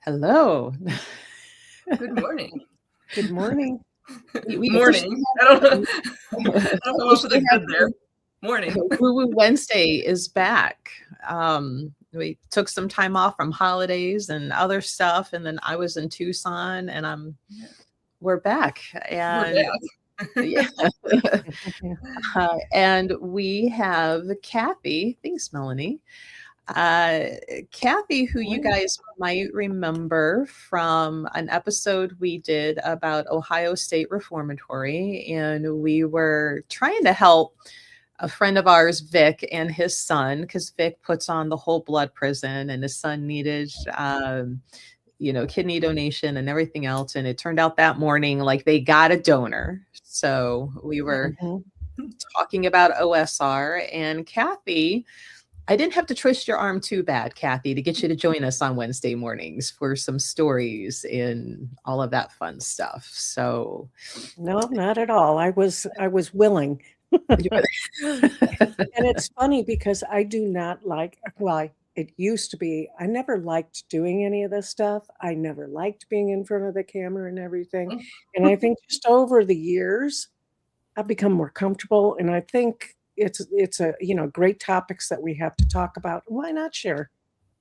Hello. Good morning. Good morning. We officially Morning. I don't know. have, I don't know what officially the have good there. Morning. Woowoo Wednesday is back. We took some time off from holidays and other stuff, and then I was in Tucson, and we're back. We're And back. yeah, and we have Kathy. Thanks, Melanie. Kathy, who you guys might remember from an episode we did about Ohio State Reformatory, and we were trying to help a friend of ours, Vic, and his son, because Vic puts on the whole blood prison, and his son needed, kidney donation and everything else. And it turned out that morning, like they got a donor. So we were talking about OSR, and Kathy. I didn't have to twist your arm too bad, Kathy, to get you to join us on Wednesday mornings for some stories and all of that fun stuff. So, no, not at all. I was willing. And it's funny because I do not like, it used to be, I never liked doing any of this stuff. I never liked being in front of the camera and everything. And I think just over the years, I've become more comfortable. And I think it's a great topics that we have to talk about. Why not share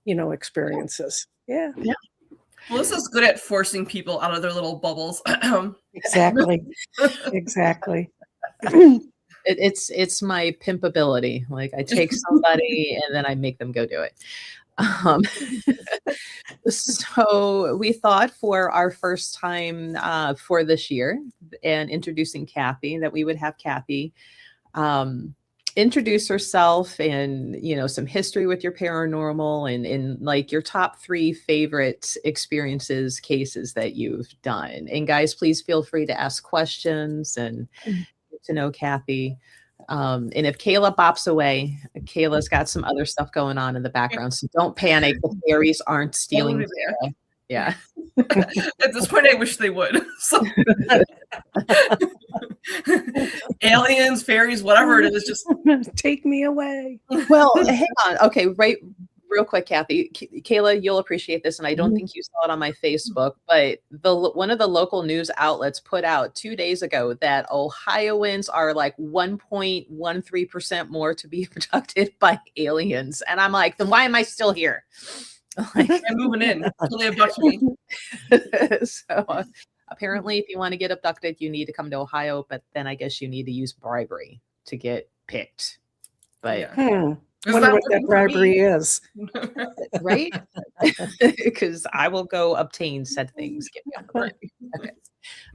experiences? Yeah. Melissa's good at forcing people out of their little bubbles. Exactly. It's my pimp ability. Like I take somebody and then I make them go do it. So we thought for our first time for this year and introducing Kathy that we would have Kathy introduce herself and some history with your paranormal and like your top 3 favorite experiences, cases that you've done. And guys, please feel free to ask questions and get to know Kathy. And if Kayla bops away, Kayla's got some other stuff going on in the background, so don't panic. The fairies aren't stealing Kayla. Yeah. At this point, I wish they would. So. Aliens, fairies, whatever it is, just take me away. Well, hang on. Okay, right. Real quick, Kathy, Kayla, you'll appreciate this, and I don't think you saw it on my Facebook, but one of the local news outlets put out 2 days ago that Ohioans are like 1.13% more to be abducted by aliens, and I'm like, then why am I still here? Like, I'm moving in until they abduct me. So apparently, if you want to get abducted, you need to come to Ohio, but then I guess you need to use bribery to get picked. But I wonder what that bribery is. Right? Because I will go obtain said things. Get me on the bribery. Okay.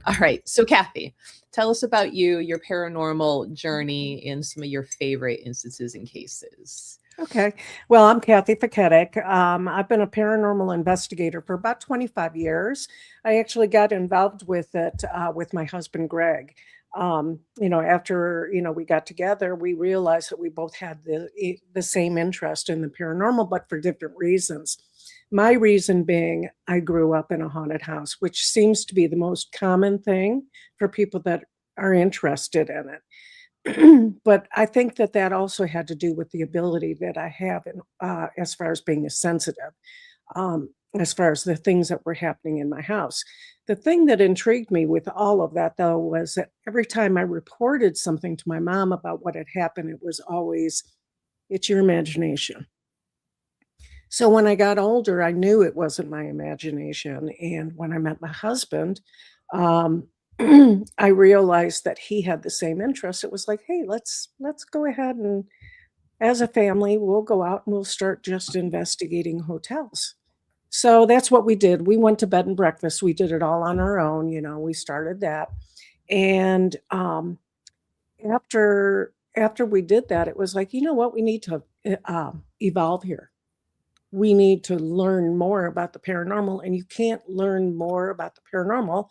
All right. So Kathy, tell us about your paranormal journey and some of your favorite instances and cases. Okay. Well, I'm Kathy Paketic. I've been a paranormal investigator for about 25 years. I actually got involved with it with my husband, Greg. After, we got together, we realized that we both had the same interest in the paranormal, but for different reasons. My reason being, I grew up in a haunted house, which seems to be the most common thing for people that are interested in it. But I think that also had to do with the ability that I have as far as being sensitive, as far as the things that were happening in my house. The thing that intrigued me with all of that, though, was that every time I reported something to my mom about what had happened, it was always, it's your imagination. So when I got older, I knew it wasn't my imagination. And when I met my husband, I realized that he had the same interest. It was like, hey, let's go ahead and as a family, we'll go out and we'll start just investigating hotels. So that's what we did. We went to bed and breakfast. We did it all on our own. We started that. And after we did that, it was like, you know what? We need to evolve here. We need to learn more about the paranormal. And you can't learn more about the paranormal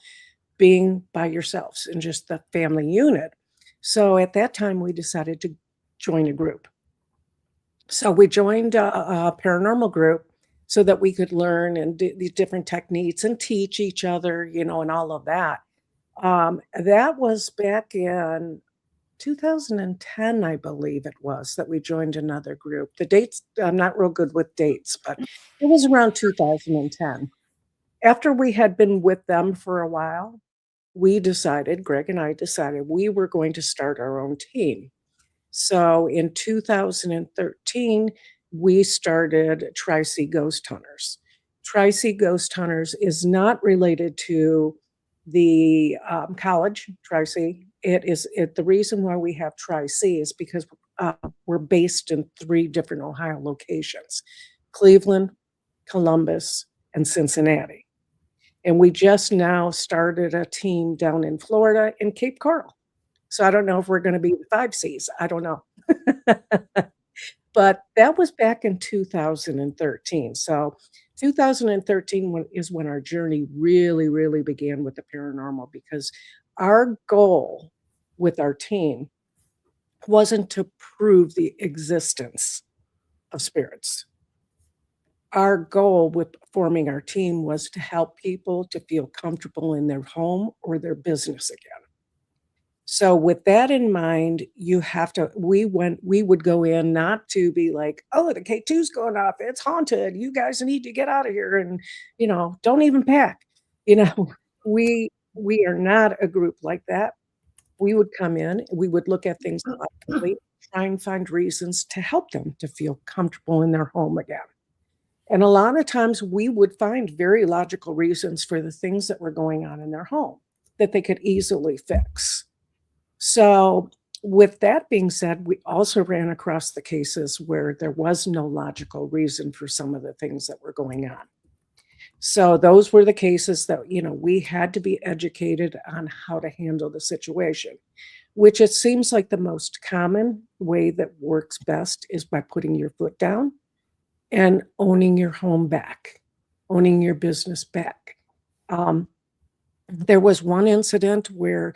being by yourselves and just the family unit. So at that time, we decided to join a group. So we joined a paranormal group so that we could learn and do these different techniques and teach each other, and all of that. That was back in 2010, I believe it was, that we joined another group. The dates, I'm not real good with dates, but it was around 2010. After we had been with them for a while, Greg and I decided we were going to start our own team. So in 2013, we started Tri-C Ghost Hunters. Tri-C Ghost Hunters is not related to the college, Tri-C. The reason why we have Tri-C is because we're based in 3 different Ohio locations: Cleveland, Columbus, and Cincinnati. And we just now started a team down in Florida in Cape Coral. So I don't know if we're going to be the 5 Cs. I don't know. But that was back in 2013. So 2013 is when our journey really, really began with the paranormal, because our goal with our team wasn't to prove the existence of spirits. Our goal with forming our team was to help people to feel comfortable in their home or their business again. So with that in mind, we would go in not to be like, oh, the K2's going off, it's haunted, you guys need to get out of here, and don't even pack. You know, we are not a group like that. We would come in, we would look at things logically, try and find reasons to help them to feel comfortable in their home again. And a lot of times we would find very logical reasons for the things that were going on in their home that they could easily fix. So with that being said, we also ran across the cases where there was no logical reason for some of the things that were going on. So those were the cases that, we had to be educated on how to handle the situation, which it seems like the most common way that works best is by putting your foot down and owning your home back, owning your business back. There was one incident where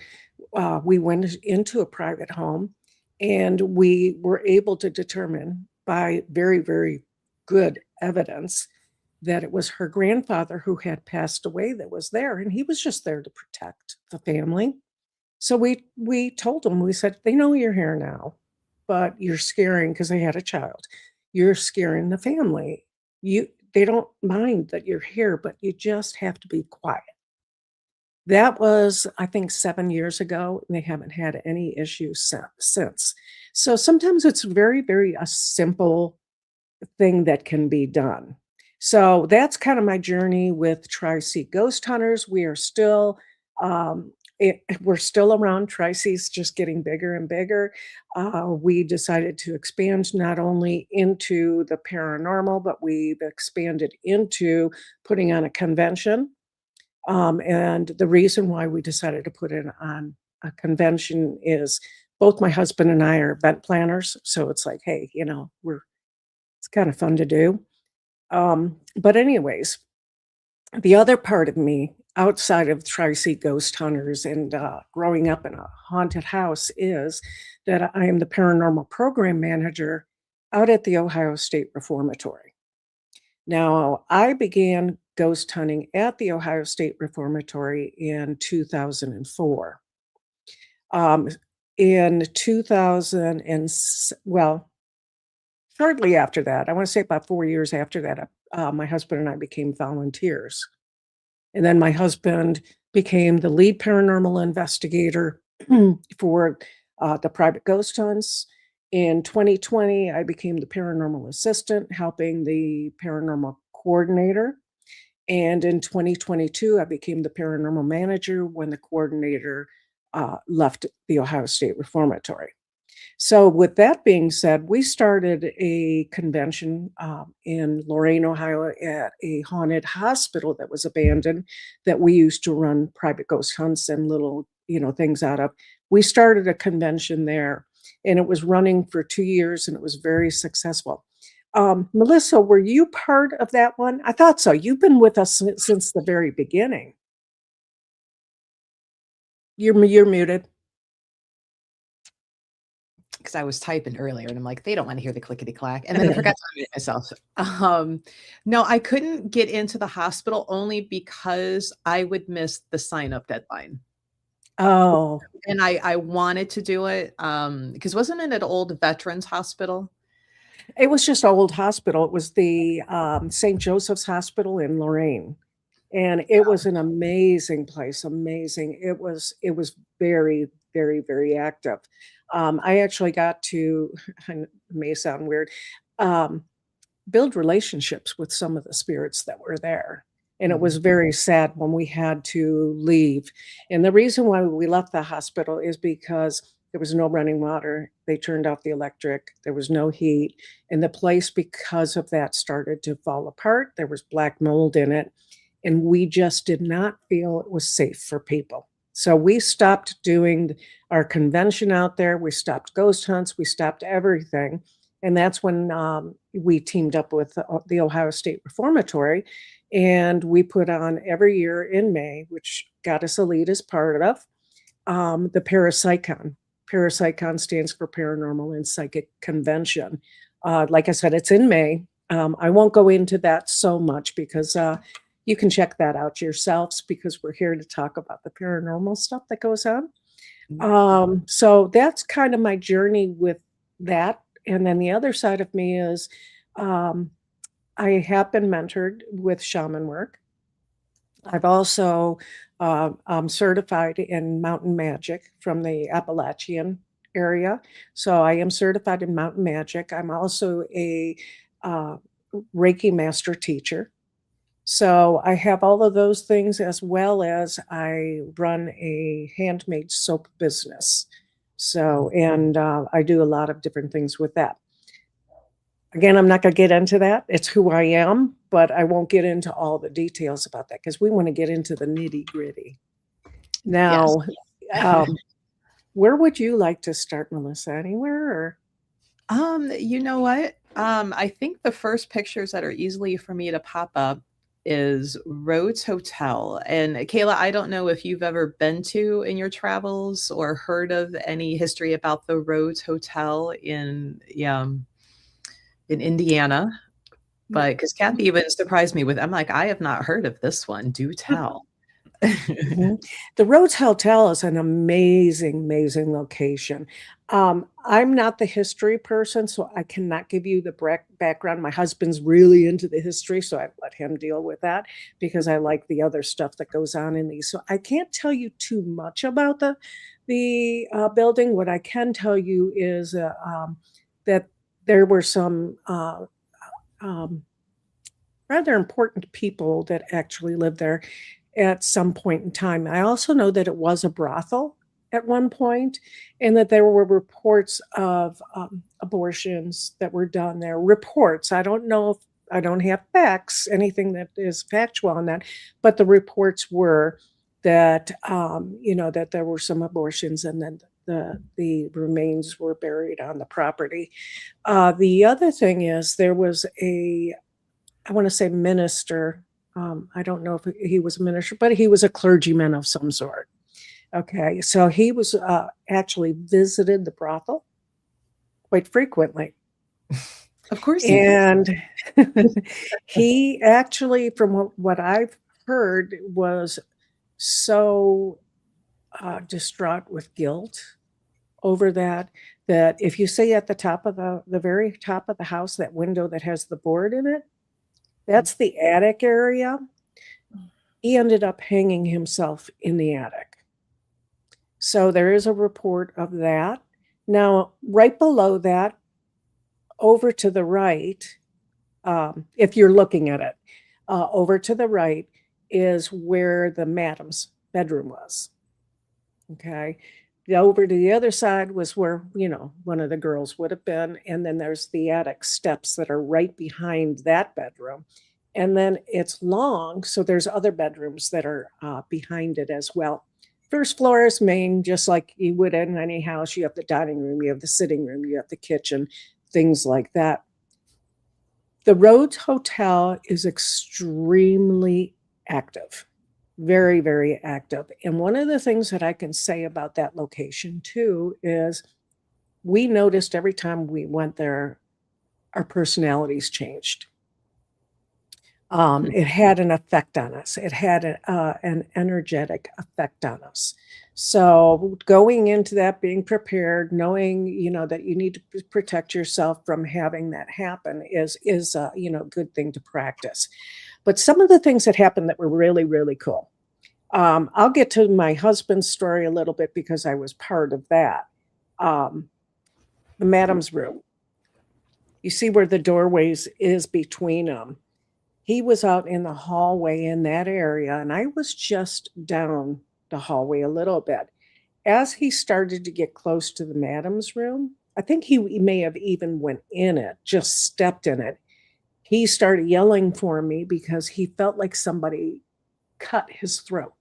we went into a private home, and we were able to determine by very, very good evidence that it was her grandfather who had passed away that was there, and he was just there to protect the family. So we told him, we said, they know you're here now, but you're scaring, because they had a child. You're scaring the family. They don't mind that you're here, but you just have to be quiet. That was, I think, 7 years ago, and they haven't had any issues since. So sometimes it's very, very a simple thing that can be done. So that's kind of my journey with Tri-C Ghost Hunters. We are still we're still around. Tri-C's just getting bigger and bigger. We decided to expand not only into the paranormal, but we've expanded into putting on a convention. And the reason why we decided to put it on a convention is both my husband and I are event planners. So it's like, hey, it's kind of fun to do. But anyways, the other part of me outside of Tri-C Ghost Hunters and growing up in a haunted house is that I am the paranormal program manager out at the Ohio State Reformatory. Now, I began ghost hunting at the Ohio State Reformatory in 2004. In 2000 and well, shortly after that, I want to say about 4 years after that, my husband and I became volunteers. And then my husband became the lead paranormal investigator for the private ghost hunts. In 2020, I became the paranormal assistant, helping the paranormal coordinator. And in 2022, I became the paranormal manager when the coordinator left the Ohio State Reformatory. So with that being said, we started a convention in Lorain, Ohio at a haunted hospital that was abandoned that we used to run private ghost hunts and little, things out of. We started a convention there, and it was running for 2 years, and it was very successful. Melissa, were you part of that one? I thought so. You've been with us since the very beginning. You're muted. Because I was typing earlier and I'm like, they don't want to hear the clickety clack. And then I forgot to unmute myself. No, I couldn't get into the hospital only because I would miss the sign up deadline. Oh. And I wanted to do it because wasn't it an old veterans hospital? It was just an old hospital. It was the St. Joseph's Hospital in Lorain. And it was an amazing place, amazing. It was very, very, very active. I actually got to, it may sound weird, um, build relationships with some of the spirits that were there. And it was very sad when we had to leave. And the reason why we left the hospital is because there was no running water. They turned off the electric. There was no heat. And the place, because of that, started to fall apart. There was black mold in it. And we just did not feel it was safe for people. So we stopped doing our convention out there. We stopped ghost hunts. We stopped everything. And that's when we teamed up with the Ohio State Reformatory, and we put on every year in May, which Goddess Elite is part of, the Parapsychon. Parapsychon stands for Paranormal and Psychic Convention. Like I said, it's in May. I won't go into that so much because you can check that out yourselves, because we're here to talk about the paranormal stuff that goes on. So that's kind of my journey with that. And then the other side of me is I have been mentored with shaman work. I've also I'm certified in mountain magic from the Appalachian area. So I am certified in mountain magic. I'm also a Reiki master teacher. So I have all of those things, as well as I run a handmade soap business. So, and I do a lot of different things with that. Again, I'm not going to get into that. It's who I am, but I won't get into all the details about that because we want to get into the nitty gritty. Now, where would you like to start, Melissa? Anywhere? Or? You know what? I think the first pictures that are easily for me to pop up is Rhodes Hotel. And Kayla, I don't know if you've ever been to in your travels or heard of any history about the Rhodes Hotel in Indiana, but because Kathy even surprised me with, I'm like, I have not heard of this one. Do tell. The Rhodes Hotel is an amazing, amazing location. I'm not the history person, so I cannot give you the background. My husband's really into the history, so I let him deal with that because I like the other stuff that goes on in these. So I can't tell you too much about the building. What I can tell you is that there were some rather important people that actually lived there at some point in time. I also know that it was a brothel at one point, and that there were reports of abortions that were done there. Reports. I don't know if I don't have facts, anything that is factual on that, but the reports were that that there were some abortions, and then the remains were buried on the property. The other thing is there was I want to say minister. I don't know if he was a minister, but he was a clergyman of some sort. Okay, so he was actually visited the brothel quite frequently. Of course. And he actually, from what I've heard, was so distraught with guilt over that if you see at the top of the very top of the house, that window that has the board in it, that's the attic area. He ended up hanging himself in the attic. So there is a report of that. Now, right below that, over to the right, if you're looking at it, over to the right is where the madam's bedroom was. Okay. Over to the other side was where, one of the girls would have been. And then there's the attic steps that are right behind that bedroom. And then it's long, so there's other bedrooms that are behind it as well. First floor is main, just like you would in any house. You have the dining room, you have the sitting room, you have the kitchen, things like that. The Rhodes Hotel is extremely active, very, very active. And one of the things that I can say about that location too is we noticed every time we went there, our personalities changed. It had an effect on us. It had an energetic effect on us. So going into that, being prepared, knowing, that you need to protect yourself from having that happen is a, good thing to practice. But some of the things that happened that were really, really cool. I'll get to my husband's story a little bit because I was part of that. The madam's room. You see where the doorways is between them. He was out in the hallway in that area, and I was just down the hallway a little bit. As he started to get close to the madam's room, I think he may have even went in it, just stepped in it. He started yelling for me because he felt like somebody cut his throat.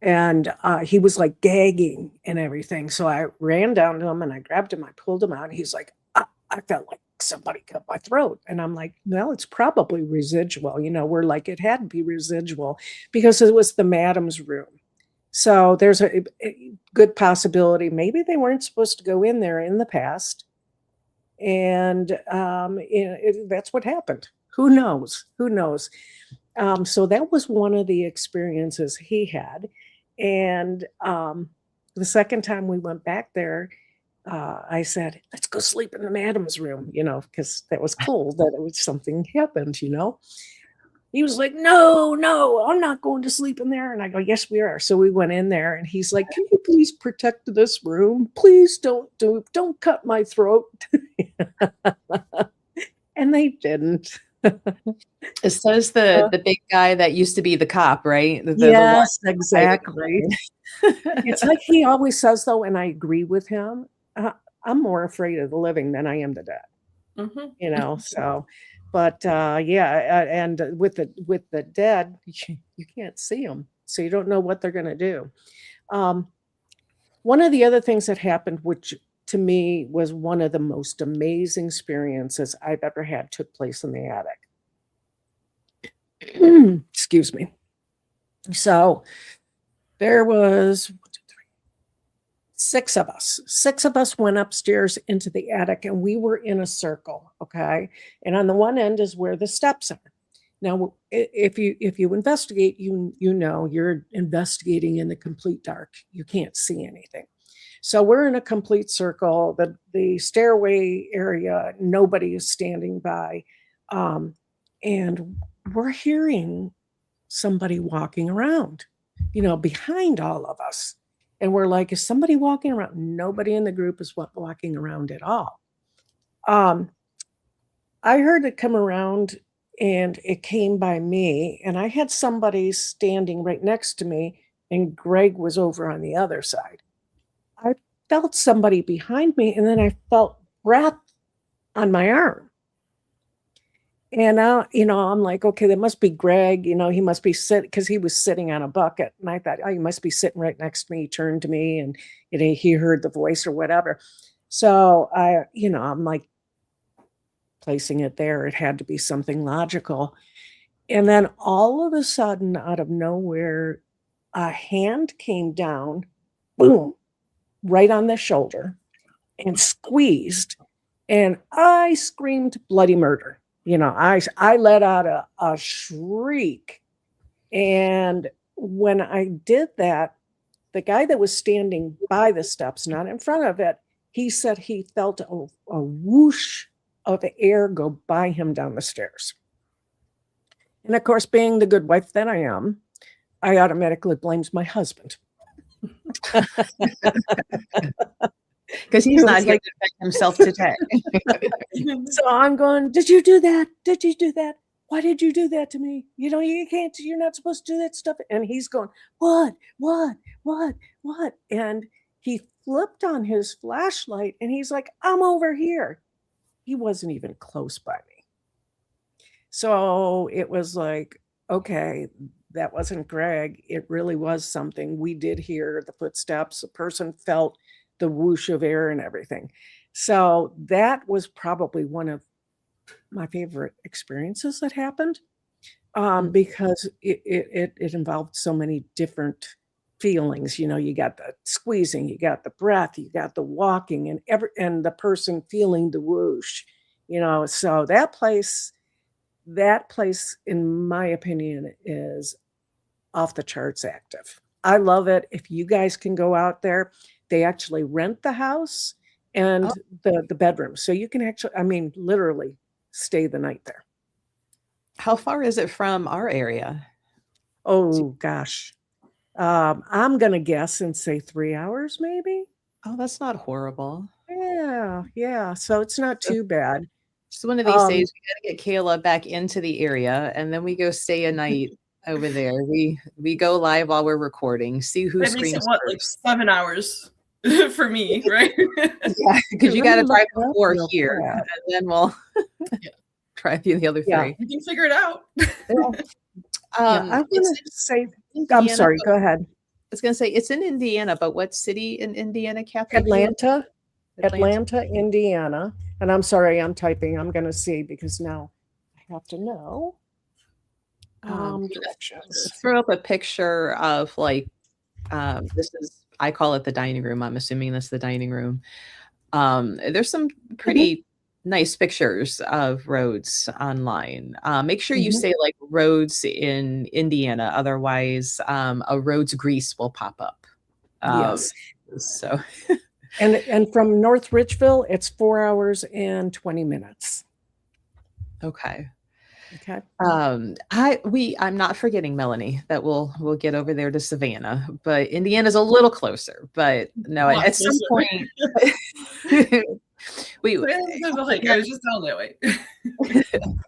And he was like gagging and everything. So I ran down to him and I grabbed him. I pulled him out. And he's like, I felt like somebody cut my throat. And I'm like, well, it's probably residual. We're like, it had to be residual because it was the madam's room. So there's a good possibility. Maybe they weren't supposed to go in there in the past. And that's what happened. Who knows? Who knows? So that was one of the experiences he had. And the second time we went back there, I said, let's go sleep in the madam's room, because that was cool that it was something happened, He was like, no, I'm not going to sleep in there. And I go, yes, we are. So we went in there and he's like, can you please protect this room? Please don't cut my throat. And they didn't. It says the big guy that used to be the cop, right? Yes, exactly. It's like he always says, though, and I agree with him, I'm more afraid of the living than I am the dead. Mm-hmm. So, but yeah, and with the dead, you can't see them, so you don't know what they're going to do. One of the other things that happened, which to me was one of the most amazing experiences I've ever had, took place in the attic. Excuse me. So there was 6 of us. 6 of us went upstairs into the attic and we were in a circle. Okay. And on the one end is where the steps are. Now, if you investigate, you're investigating in the complete dark. You can't see anything. So we're in a complete circle. The stairway area, nobody is standing by. And we're hearing somebody walking around, behind all of us. And we're like, is somebody walking around? Nobody in the group is walking around at all. I heard it come around and it came by me. And I had somebody standing right next to me and Greg was over on the other side. I felt somebody behind me and then I felt breath on my arm. And I'm like, okay, that must be Greg. He must be sitting because he was sitting on a bucket. And I thought, oh, he must be sitting right next to me. He turned to me and he heard the voice or whatever. So I'm like placing it there. It had to be something logical. And then all of a sudden, out of nowhere, a hand came down, boom, right on the shoulder and squeezed. And I screamed bloody murder. I let out a shriek. And when I did that, the guy that was standing by the steps, not in front of it, he said he felt a whoosh of air go by him down the stairs. And of course, being the good wife that I am, I automatically blames my husband. Because he's not here to defend himself today. So I'm going, did you do that? Did you do that? Why did you do that to me? You can't, you're not supposed to do that stuff. And he's going, what? And he flipped on his flashlight and he's like, I'm over here. He wasn't even close by me. So it was like, okay, that wasn't Greg. It really was something. We did hear the footsteps. The person felt the whoosh of air and everything. So that was probably one of my favorite experiences that happened because it involved so many different feelings. You got the squeezing, you got the breath, you got the walking, and the person feeling the whoosh. So that place, that place, in my opinion, is off the charts active. I love it. If you guys can go out there, they actually rent the house and Oh, the bedroom. So you can actually, I mean, literally stay the night there. how far is it from our area? Oh gosh. I'm gonna guess and say 3 hours, maybe. Oh, that's not horrible. Yeah, yeah. So it's not too bad. Just one of these Um, days, we gotta get Kayla back into the area, and then we go stay a night over there. We go live while we're recording, see who That makes it screams what, like first. 7 hours for me, right? Yeah, because you let me gotta look drive it up 4 real here, quick. and then we'll Yeah. drive you the other Yeah, 3. We can figure it out. yeah, yeah. I It's want to say, in I'm Indiana, sorry, but go ahead. I was gonna say it's in Indiana, but what city in Indiana, Kathy, do you live? Atlanta, Atlanta? Atlanta, Indiana. And I'm sorry, I'm typing. I'm going to see because now I have to know. Directions. Throw up a picture of like this is I call it the dining room. I'm assuming that's the dining room. There's some Mhm, pretty nice pictures of roads online. Make sure you mhm. say like roads in Indiana, otherwise a roads grease will pop up. Um, Yes. so And from North Richville, it's 4 hours and 20 minutes. okay. Okay. I'm not forgetting Melanie that we'll get over there to Savannah, but Indiana's a little closer. But no, A lot at some closer. point we So, yeah, there's a hike. I was just down that way.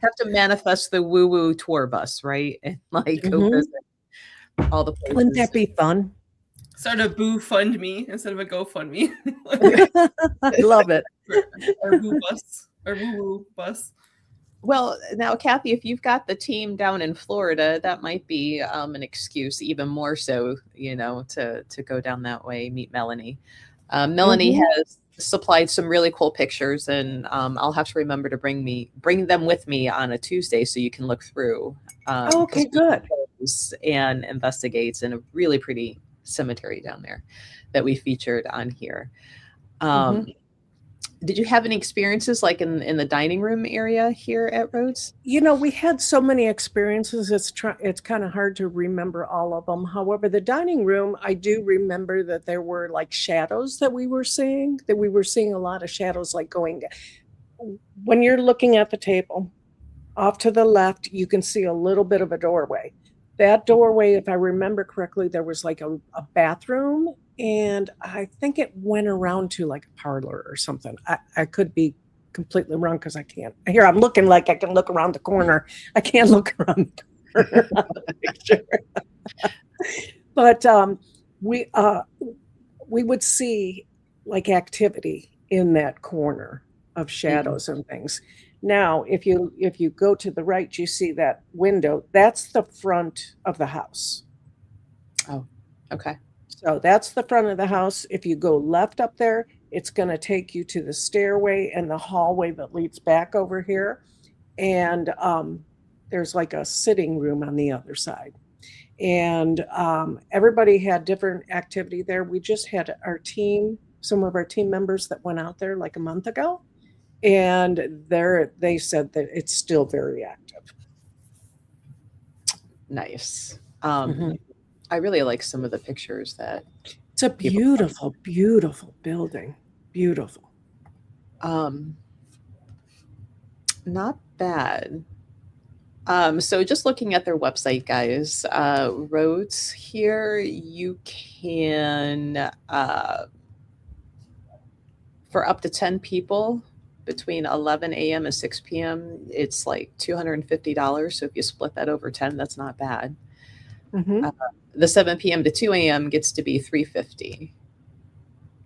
have to manifest the Woowoo tour bus, right? And like go Mhm. visit all the Wouldn't places. that be fun? Start a Boo Fund Me instead of a GoFundMe. I love it. Our Boo bus. Our Woo Woo bus. Well, now, Kathy, if you've got the team down in Florida, that might be an excuse, even more so, to go down that way, meet Melanie. Melanie Mhm. has supplied some really cool pictures, and I'll have to remember to bring them with me on a Tuesday so you can look through. Okay, Because good. and investigates in a really pretty cemetery down there that we featured on here. Mhm. Um, did you have any experiences like in the dining room area here at Rhodes? We had so many experiences. It's kind of hard to remember all of them. However, the dining room, I do remember that there were like shadows that we were seeing. That we were seeing a lot of shadows, like going when you're looking at the table. Off to the left, you can see a little bit of a doorway. That doorway, if I remember correctly, there was like a bathroom, and I think it went around to like a parlor or something. I could be completely wrong because I can't. Here, I'm looking like I can look around the corner. I can't look around the corner on the picture. But we would see like activity in that corner of Mm. shadows and things. Now, if you go to the right, you see that window. That's the front of the house. Oh, okay. So that's the front of the house. If you go left up there, it's going to take you to the stairway and the hallway that leads back over here. And there's like a sitting room on the other side. And everybody had different activity there. We just had some of our team members that went out there like a month ago, and they said that it's still very active. Nice. Mhm. I really like some of the pictures that It's a people. beautiful, beautiful building. Beautiful. Um, not bad. So just looking at their website, guys, roads here, you can, for up to 10 people between 11 a.m. and 6 p.m., it's like $250. So if you split that over 10, that's not bad. Mhm. Uh, the 7 p.m. to 2 a.m. gets to be 350.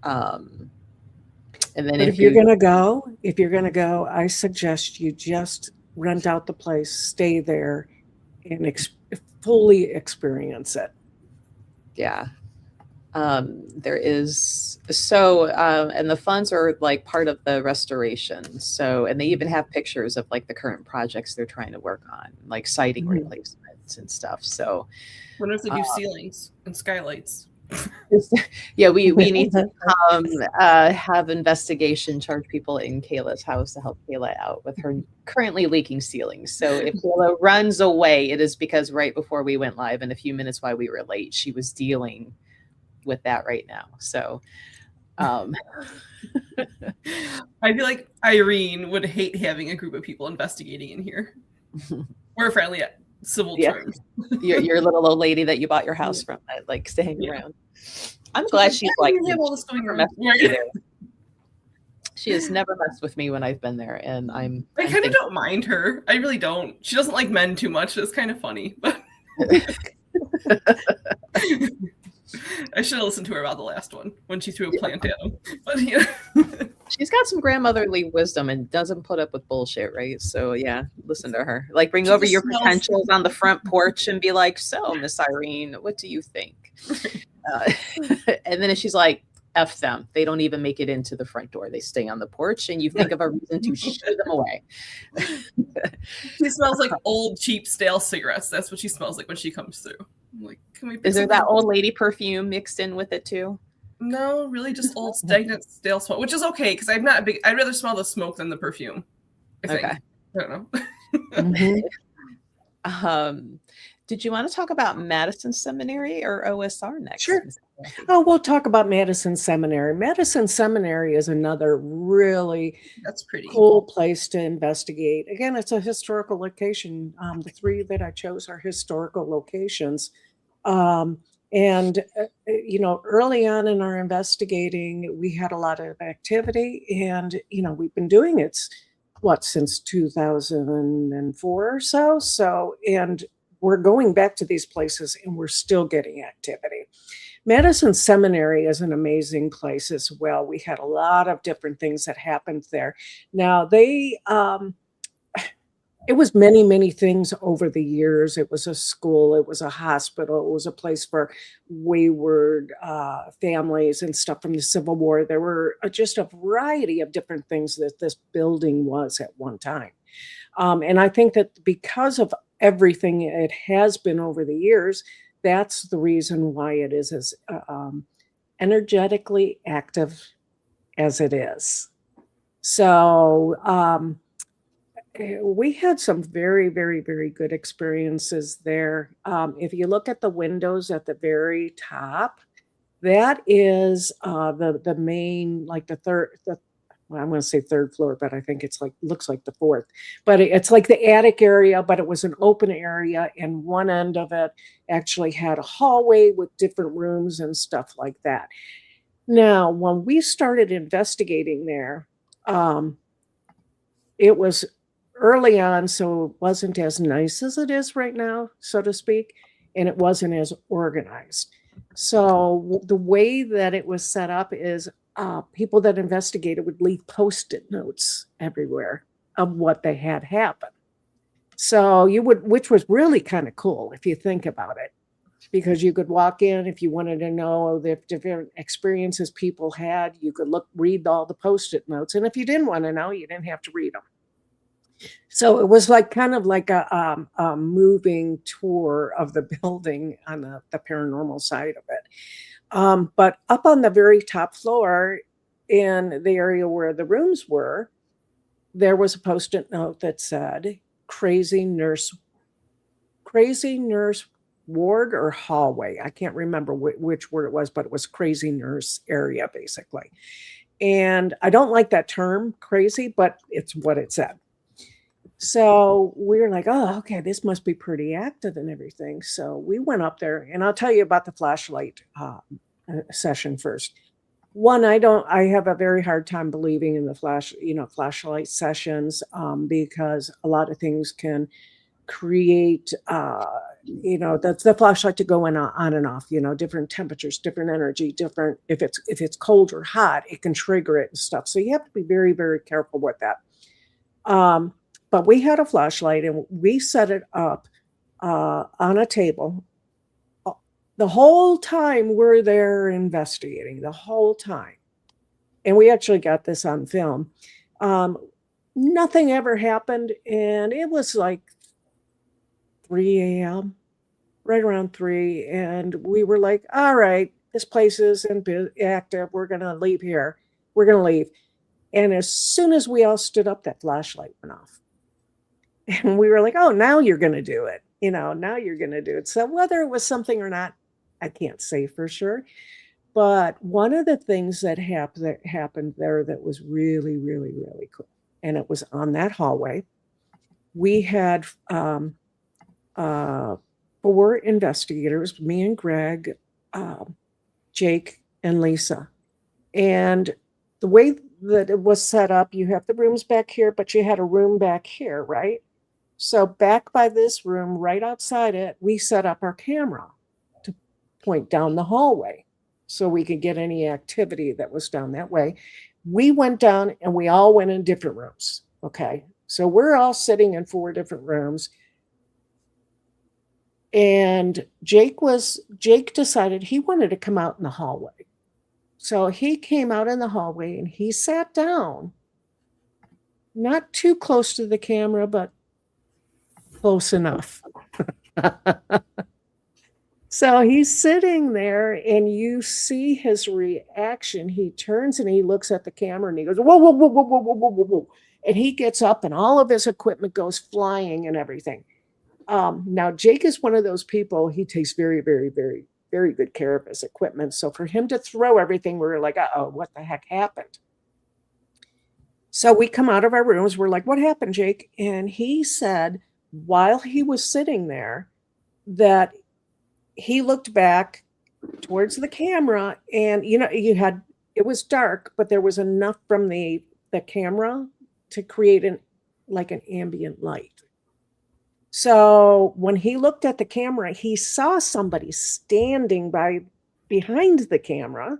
Um, and then But if you, if you're gonna go, I suggest you just rent out the place, stay there, and fully experience it. yeah, there is so and the funds are like part of the restoration, so and they even have pictures of like the current projects they're trying to work on, like siding Mhm. replacements and stuff. So When if they do ceilings and skylights? Yeah, we need to have investigation charge people in Kayla's house to help Kayla out with her currently leaking ceilings. So if Kayla runs away, it is because right before we went live and a few minutes while we were late, she was dealing with that right now. So um I feel like Irene would hate having a group of people investigating in here. We're friendly at civil yeah, terms. your little old lady that you bought your house from that likes to hang around. I'm glad she's like "Yeah, we have all this going never on." messed with me Right. there. She has never messed with me when I've been there, and I'm I kind of don't mind her. I really don't. She doesn't like men too much. It's kind of funny, but I should have listened to her about the last one when she threw a plant at him. But yeah, She's got some grandmotherly wisdom and doesn't put up with bullshit, right? So yeah, listen to her. Like bring She over just your smells- potentials on the front porch and be like, "So, Miss Irene, what do you think?" And then if she's like, "F them," they don't even make it into the front door. They stay on the porch, and you think of a reason to shoo them away. she smells like old, cheap, stale cigarettes. That's what she smells like when she comes through. I'm like, can we? Is there that old lady perfume mixed in with it too? No, really, just old, stagnant, stale smoke, which is okay because I'm not a big. I'd rather smell the smoke than the perfume. I think. Okay. I don't know. Did you want to talk about Madison Seminary or OSR next? Sure. Ms. Kathy? Oh, we'll talk about Madison Seminary. Madison Seminary is another really That's pretty. cool place to investigate. Again, it's a historical location. The three that I chose are historical locations. And, early on in our investigating, we had a lot of activity and, we've been doing it, since 2004 or so. So, and we're going back to these places and we're still getting activity. Madison Seminary is an amazing place as well. We had a lot of different things that happened there. Now, it was many, many things over the years. It was a school, it was a hospital, it was a place for wayward families and stuff from the Civil War. There were just a variety of different things that this building was at one time. And I think that because of everything it has been over the years, that's the reason why it is as energetically active as it is. So, we had some very, very, very good experiences there. If you look at the windows at the very top, that is the main, like well, I'm going to say third floor, but I think looks like the fourth. But it's like the attic area, but it was an open area, and one end of it actually had a hallway with different rooms and stuff like that. Now, when we started investigating there, it was early on, so it wasn't as nice as it is right now, so to speak, and it wasn't as organized. So the way that it was set up is people that investigated would leave Post-it notes everywhere of what they had happen. So which was really kind of cool if you think about it, because you could walk in if you wanted to know the different experiences people had. You could read all the Post-it notes, and if you didn't want to know, you didn't have to read them. So it was kind of like a moving tour of the building on the paranormal side of it. But up on the very top floor in the area where the rooms were, there was a Post-it note that said, crazy nurse ward or hallway. I can't remember which word it was, but it was crazy nurse area, basically. And I don't like that term, crazy, but it's what it said. So we were like, oh, okay, this must be pretty active and everything. So we went up there, and I'll tell you about the flashlight session first. One, I have a very hard time believing in the flashlight sessions because a lot of things can create, the flashlight to go on and off, different temperatures, different energy, different, if it's cold or hot, it can trigger it and stuff. So you have to be very, very careful with that. But we had a flashlight and we set it up on a table. The whole time we're there investigating, the whole time. And we actually got this on film. Nothing ever happened. And it was like 3 a.m., right around 3. And we were like, all right, this place isn't active. We're going to leave here. We're going to leave. And as soon as we all stood up, that flashlight went off. And we were like, oh, now you're going to do it. Now you're going to do it. So whether it was something or not, I can't say for sure. But one of the things that happened there that was really, really, really cool, and it was on that hallway, we had 4 investigators, me and Greg, Jake, and Lisa. And the way that it was set up, you have the rooms back here, but you had a room back here, right? So back by this room, right outside it, we set up our camera to point down the hallway so we could get any activity that was down that way. We went down and we all went in different rooms. Okay. So we're all sitting in 4 different rooms. And Jake decided he wanted to come out in the hallway. So he came out in the hallway and he sat down, not too close to the camera, but close enough. So he's sitting there and you see his reaction. He turns and he looks at the camera and he goes, whoa, whoa, whoa, whoa, whoa, whoa, whoa, whoa, whoa. And he gets up and all of his equipment goes flying and everything. Now, Jake is one of those people, he takes very, very, very, very good care of his equipment. So for him to throw everything, we were like, uh-oh, what the heck happened? So we come out of our rooms. We're like, what happened, Jake? And he said, while he was sitting there, that he looked back towards the camera and, it was dark, but there was enough from the camera to create an ambient light. So when he looked at the camera, he saw somebody standing behind the camera,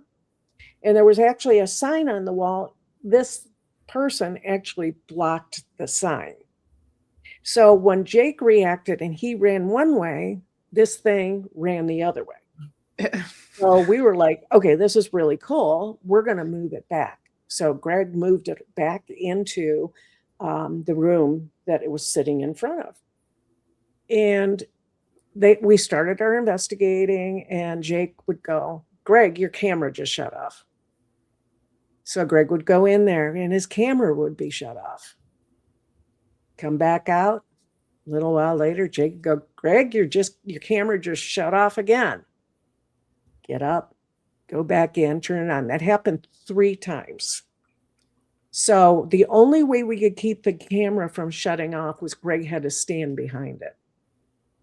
and there was actually a sign on the wall. This person actually blocked the sign. So when Jake reacted and he ran one way, this thing ran the other way. So we were like, okay, this is really cool. We're going to move it back. So Greg moved it back into the room that it was sitting in front of. And we started our investigating, and Jake would go, Greg, your camera just shut off. So Greg would go in there and his camera would be shut off. Come back out. A little while later, Jake would go, Greg, your camera just shut off again. Get up, go back in, turn it on. That happened 3 times. So the only way we could keep the camera from shutting off was Greg had to stand behind it.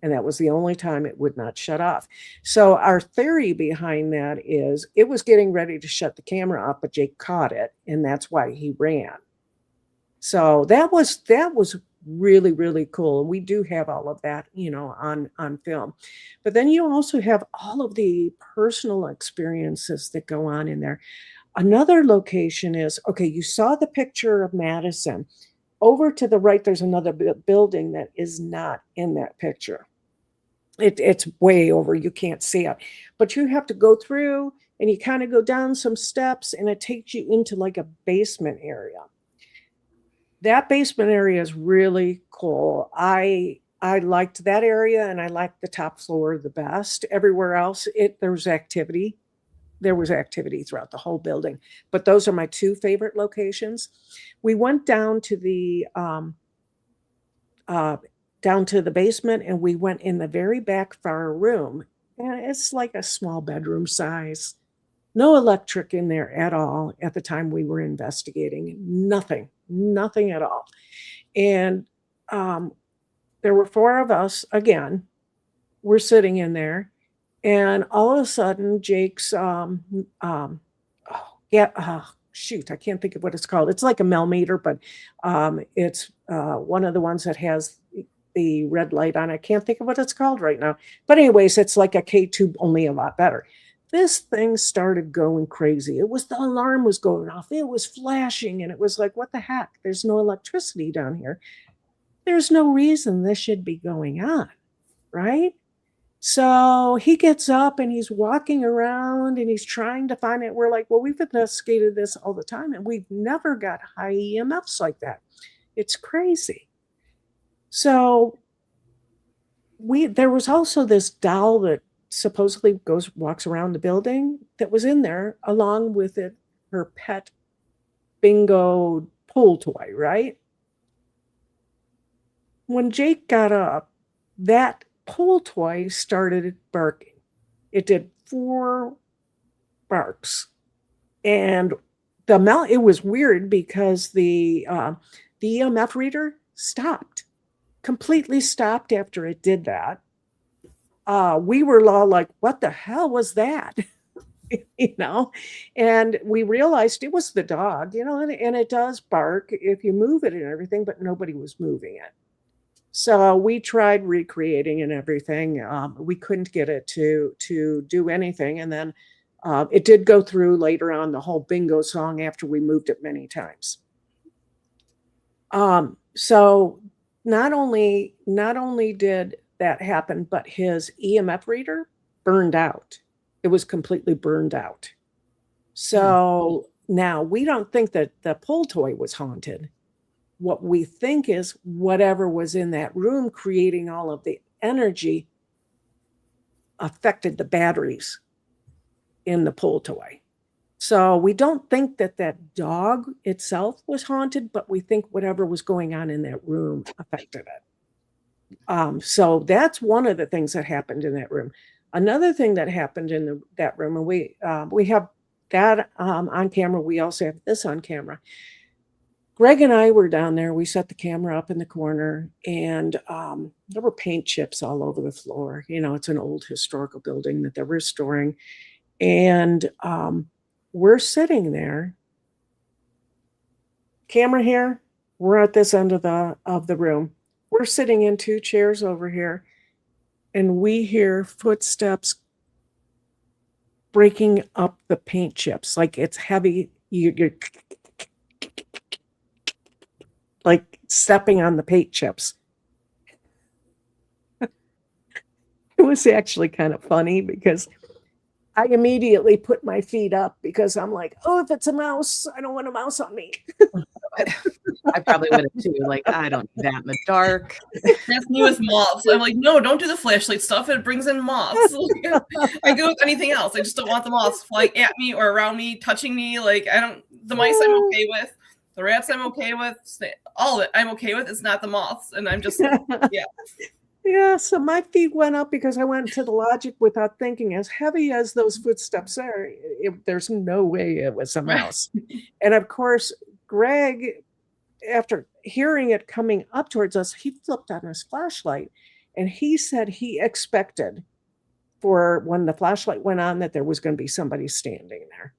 And that was the only time it would not shut off. So our theory behind that is it was getting ready to shut the camera off, but Jake caught it, and that's why he ran. So that was really, really cool. And we do have all of that, on film. But then you also have all of the personal experiences that go on in there. Another location is, okay, you saw the picture of Madison. Over to the right, there's another building that is not in that picture. It's way over. You can't see it. But you have to go through and you kind of go down some steps and it takes you into like a basement area. That basement area is really cool. I liked that area and I liked the top floor the best. Everywhere else, there was activity. There was activity throughout the whole building. But those are my 2 favorite locations. We went down to the basement and we went in the very back far room. And it's like a small bedroom size. No electric in there at all at the time we were investigating. Nothing at all. And there were 4 of us, again, we're sitting in there. And all of a sudden, Jake's, I can't think of what it's called. It's like a millimeter, but it's one of the ones that has the red light on. I can't think of what it's called right now. But anyways, it's like a K-tube, only a lot better. This thing started going crazy. The alarm was going off. It was flashing, and it was like, what the heck? There's no electricity down here. There's no reason this should be going on, right? So he gets up and he's walking around and he's trying to find it. We're like, well, we've investigated this all the time and we've never got high EMFs like that. It's crazy. So there was also this doll that supposedly walks around the building that was in there, along with it, her pet bingo pool toy, right? When Jake got up, that pool toy started barking. It did 4 barks. And it was weird because the EMF reader stopped, completely stopped after it did that. We were all like, what the hell was that? And we realized it was the dog, and it does bark if you move it and everything, but nobody was moving it. So we tried recreating and everything. We couldn't get it to do anything. And then it did go through later on the whole bingo song after we moved it many times. So not only did that happen, but his EMF reader burned out. It was completely burned out. So now we don't think that the pull toy was haunted. What we think is whatever was in that room creating all of the energy affected the batteries in the pull toy. So we don't think that that dog itself was haunted, but we think whatever was going on in that room affected it. So that's one of the things that happened in that room. Another thing that happened in that room, and we have that on camera. We also have this on camera. Greg and I were down there. We set the camera up in the corner, and there were paint chips all over the floor. It's an old historical building that they're restoring. And we're sitting there, camera here, we're at this end of the room. We're sitting in 2 chairs over here, and we hear footsteps breaking up the paint chips. Like it's heavy. You're like stepping on the paint chips. It was actually kind of funny because I immediately put my feet up because I'm like, oh, if it's a mouse, I don't want a mouse on me. I probably would have too. Like, I don't need that in the dark. That's me with moths. I'm like, no, don't do the flashlight stuff. It brings in moths. I go with anything else. I just don't want the moths flying at me or around me, touching me. Like, the mice I'm okay with. The rats I'm okay with. All of it I'm okay with. It's not the moths. And I'm just, yeah. Yeah, so my feet went up because I went to the logic without thinking. As heavy as those footsteps are, there's no way it was a mouse. And of course, Greg, after hearing it coming up towards us, he flipped on his flashlight, and he said he expected for when the flashlight went on that there was going to be somebody standing there.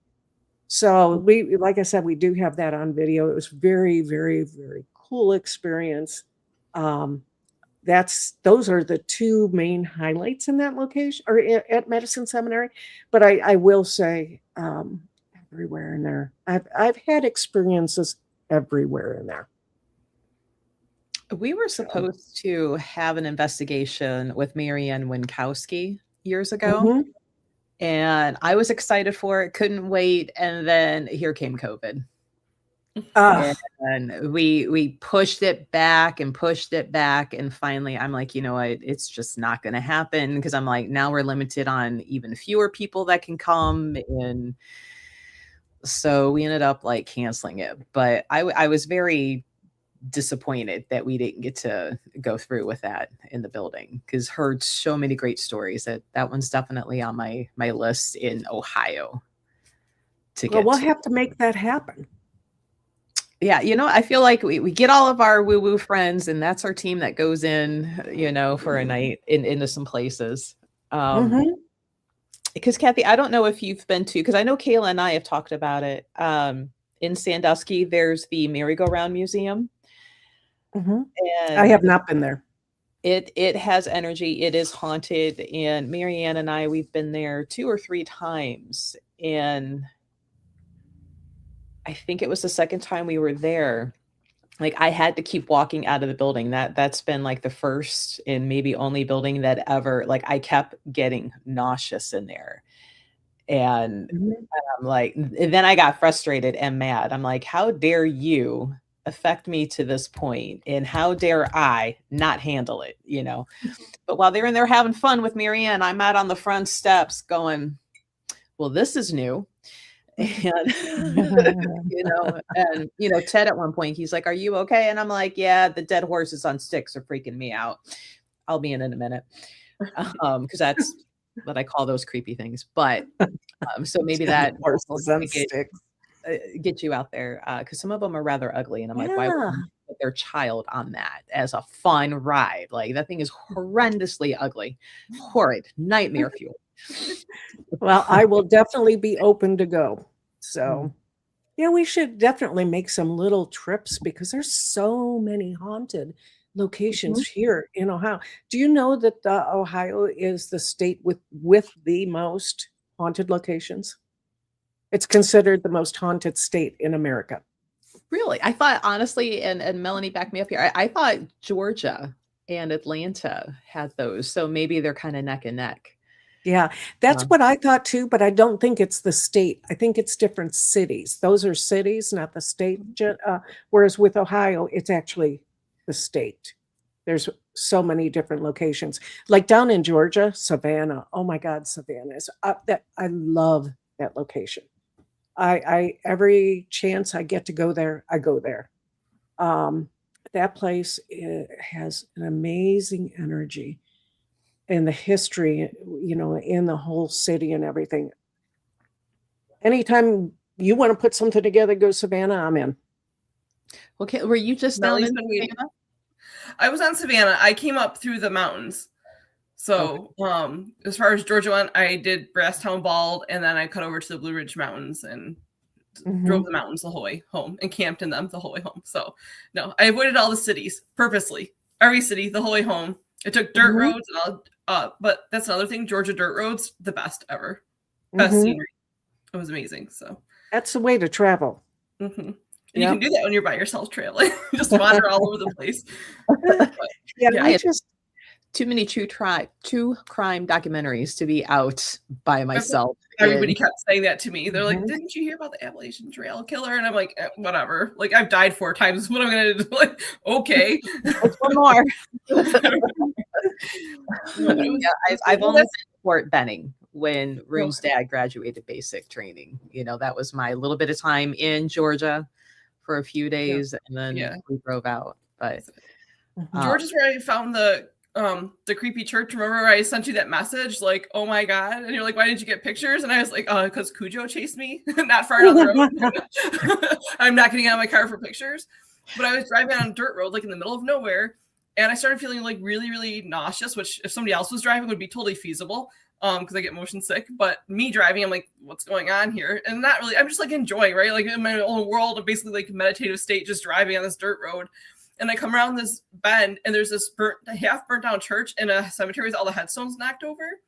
So like I said, we do have that on video. It was very, very, very cool experience. Those are the 2 main highlights in that location or at Medicine Seminary. But I will say everywhere in there, I've had experiences everywhere in there. We were supposed to have an investigation with Marianne Winkowski years ago. Mm-hmm. And I was excited for it, couldn't wait. And then here came COVID. And we pushed it back. And finally, I'm like, you know what? It's just not going to happen because I'm like, now we're limited on even fewer people that can come. And so we ended up like canceling it. But I was very disappointed that we didn't get to go through with that in the building because heard so many great stories that one's definitely on my list in Ohio we'll have to make that happen. Yeah, I feel like we get all of our woo-woo friends, and that's our team that goes in, for a night into some places. Because Kathy, I don't know if you've been to, because I know Kayla and I have talked about it. In Sandusky, there's the Merry-Go-Round Museum. And I have not been there. It has energy. It is haunted. And Marianne and I, we've been there 2 or 3 times. And I think it was the second time we were there. Like I had to keep walking out of the building. That's been like the first and maybe only building that ever, like I kept getting nauseous in there. And I'm like, and then I got frustrated and mad. I'm like, how dare you affect me to this point, and how dare I not handle it, But while they're in there having fun with Marianne, I'm out on the front steps going, well, this is new. And, Ted at one point, he's like, are you okay? And I'm like, yeah, the dead horses on sticks are freaking me out. I'll be in a minute. Because that's what I call those creepy things. But so maybe that horses on sticks. Get you out there, because some of them are rather ugly, and I'm like, why would you put their child on that as a fun ride? Like, that thing is horrendously ugly, horrid, nightmare fuel. Well, I will definitely be open to go. So yeah, we should definitely make some little trips, because there's so many haunted locations here in Ohio. Do you know that Ohio is the state with the most haunted locations? It's considered the most haunted state in America. Really? I thought, honestly, and Melanie, back me up here, I thought Georgia and Atlanta had those. So maybe they're kind of neck and neck. Yeah, that's what I thought too, but I don't think it's the state. I think it's different cities. Those are cities, not the state. Whereas with Ohio, it's actually the state. There's so many different locations. Like down in Georgia, Savannah. Oh my God, Savannah is that. I love that location. I every chance I get to go there, I go there. That place has an amazing energy, and the history, in the whole city and everything. Anytime you want to put something together, go Savannah, I'm in. Okay, were you just down in Savannah? I was on Savannah. I came up through the mountains. So, as far as Georgia went, I did Brasstown Bald, and then I cut over to the Blue Ridge Mountains and drove the mountains the whole way home and camped in them the whole way home. So, no, I avoided all the cities purposely. Every city the whole way home. I took dirt roads, and but that's another thing. Georgia dirt roads, the best ever. Best scenery. It was amazing. So that's the way to travel. And you can do that when you're by yourself trailing. Just wander all over the place. But, I just too many true crime documentaries to be out by myself. Everybody kept saying that to me. They're like, didn't you hear about the Appalachian Trail killer? And I'm like, whatever. Like, I've died 4 times. What am I going to do? Like, okay. One more. I've only been to Fort Benning when Rune's dad graduated basic training. That was my little bit of time in Georgia for a few days, and then we drove out. But Georgia's where I found the creepy church. Remember where I sent you that message? Like, oh my God. And you're like, why didn't you get pictures? And I was like, because Cujo chased me not far down the road. I'm not getting out of my car for pictures. But I was driving on a dirt road, like in the middle of nowhere. And I started feeling like really, really nauseous, which if somebody else was driving would be totally feasible. Because I get motion sick. But me driving, I'm like, what's going on here? And not really, I'm just like enjoying, right? Like in my own world, I'm basically like meditative state, just driving on this dirt road. And I come around this bend, and there's this half burnt down church in a cemetery with all the headstones knocked over.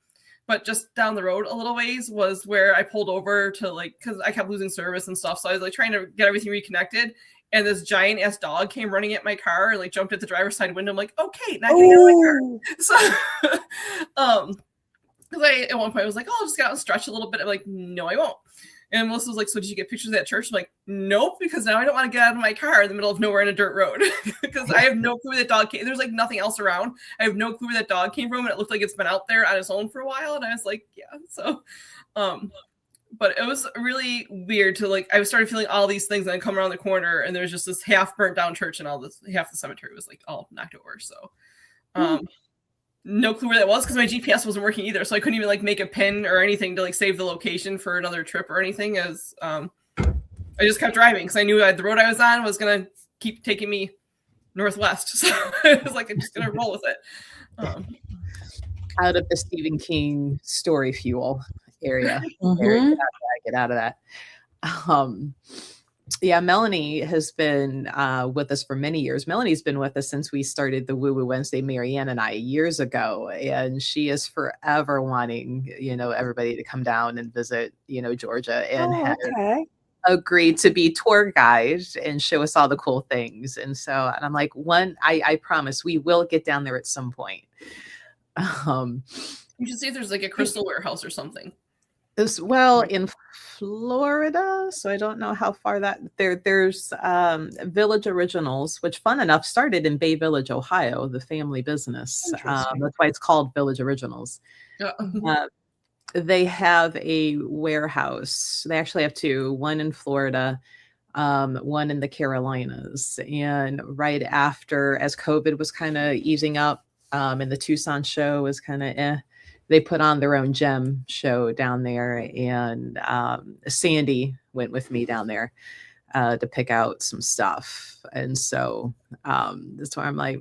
But just down the road a little ways was where I pulled over to because I kept losing service and stuff. So I was like trying to get everything reconnected. And this giant ass dog came running at my car and jumped at the driver's side window. I'm like, okay, not getting out of my car. So, because I at one point I was like, oh, I'll just get out and stretch a little bit. I'm like, no, I won't. And Melissa was like, so did you get pictures of that church? I'm like, nope, because now I don't want to get out of my car in the middle of nowhere in a dirt road because I have no clue where that dog came. There's nothing else around. I have no clue where that dog came from. And it looked like it's been out there on its own for a while. And I was like, yeah. So, but it was really weird to I started feeling all these things and I come around the corner and there's just this half burnt down church and all this, half the cemetery was all knocked over. So, no clue where that was because my GPS wasn't working either. So I couldn't even make a pin or anything to save the location for another trip or anything as I just kept driving because I knew the road I was on was going to keep taking me northwest. So I was I'm just going to roll with it. Out of the Stephen King story fuel area. Get out of that. Yeah, Melanie has been with us for many years. Melanie's been with us since we started the Woowoo Wednesday, Marianne and I, years ago. And she is forever wanting, everybody to come down and visit, Georgia, and has agreed to be tour guide and show us all the cool things. And I'm like, I promise we will get down there at some point. You should see if there's a crystal warehouse or something. Well, in Florida, so I don't know how far there's Village Originals, which fun enough started in Bay Village, Ohio, the family business. Interesting. That's why it's called Village Originals. Yeah. Uh, they have a warehouse. They actually have two, one in Florida, one in the Carolinas. And right after, as COVID was kind of easing up, and the Tucson show was kind of they put on their own gem show down there. And Sandy went with me down there to pick out some stuff. And so that's why I'm like,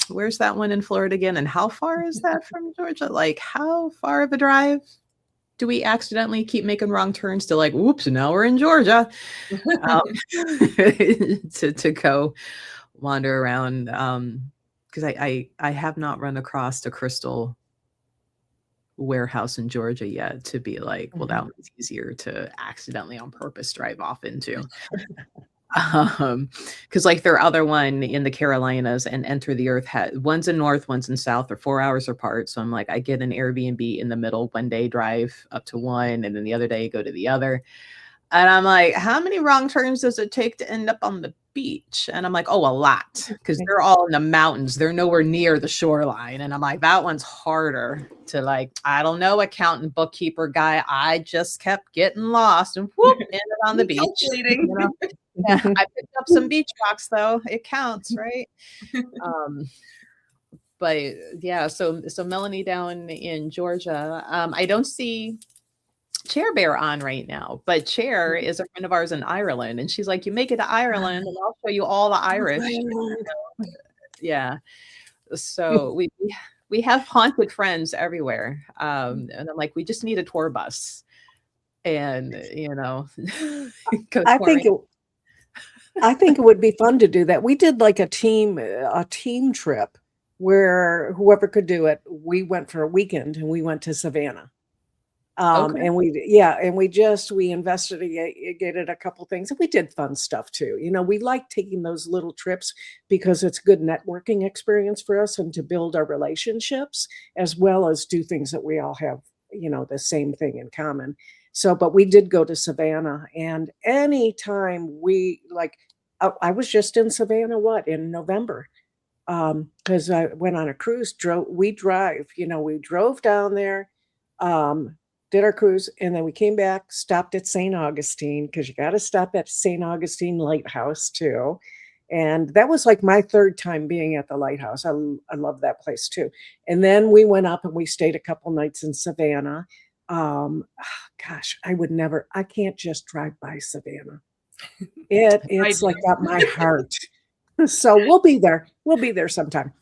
where's that one in Florida again? And how far is that from Georgia? Like, how far of a drive do we accidentally keep making wrong turns to like, whoops, now we're in Georgia, to go wander around? Because I have not run across a crystal warehouse in Georgia yet to be like, well, that one's easier to accidentally on purpose drive off into. Because like their other one in the Carolinas and Enter the Earth one's in north, one's in south, they're 4 hours apart. So I'm like, I get an Airbnb in the middle, one day drive up to one, and then the other day go to the other. And I'm like, how many wrong turns does it take to end up on the beach? And I'm like, oh, a lot, because they're all in the mountains. They're nowhere near the shoreline. And I'm like, that one's harder to like, I don't know, accountant, bookkeeper guy. I just kept getting lost and whoop, ended on the beach. You know? Yeah, I picked up some beach rocks though. It counts, right? But yeah, so Melanie down in Georgia. I don't see Chair Bear on right now, but Chair is a friend of ours in Ireland, and she's like, you make it to Ireland and I'll show you all the Irish. Yeah. So we have haunted friends everywhere. And I'm like, we just need a tour bus. And I think it would be fun to do that. We did like a team trip where whoever could do it, we went for a weekend and we went to Savannah. Okay. And we investigated a couple things, and we did fun stuff too. We like taking those little trips because it's good networking experience for us and to build our relationships, as well as do things that we all have, the same thing in common. So, but we did go to Savannah, and anytime I was just in Savannah, in November, because I went on a cruise, we drove down there, did our cruise, and then we came back, stopped at St. Augustine, because you got to stop at St. Augustine Lighthouse too. And that was like my third time being at the lighthouse. I love that place too. And then we went up and we stayed a couple nights in Savannah. Gosh, I can't just drive by Savannah. It's like got my heart. So we'll be there sometime.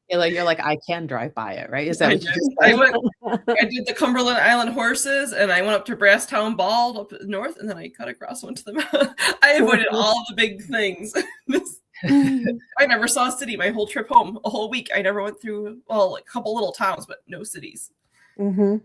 You're like, I can drive by it, right? Is that what you just said? I did the Cumberland Island horses, and I went up to Brasstown Bald up north, and then I cut across, went to the mountain. I avoided all the big things. I never saw a city my whole trip home, a whole week. I never went through, a couple little towns, but no cities. Mm-hmm.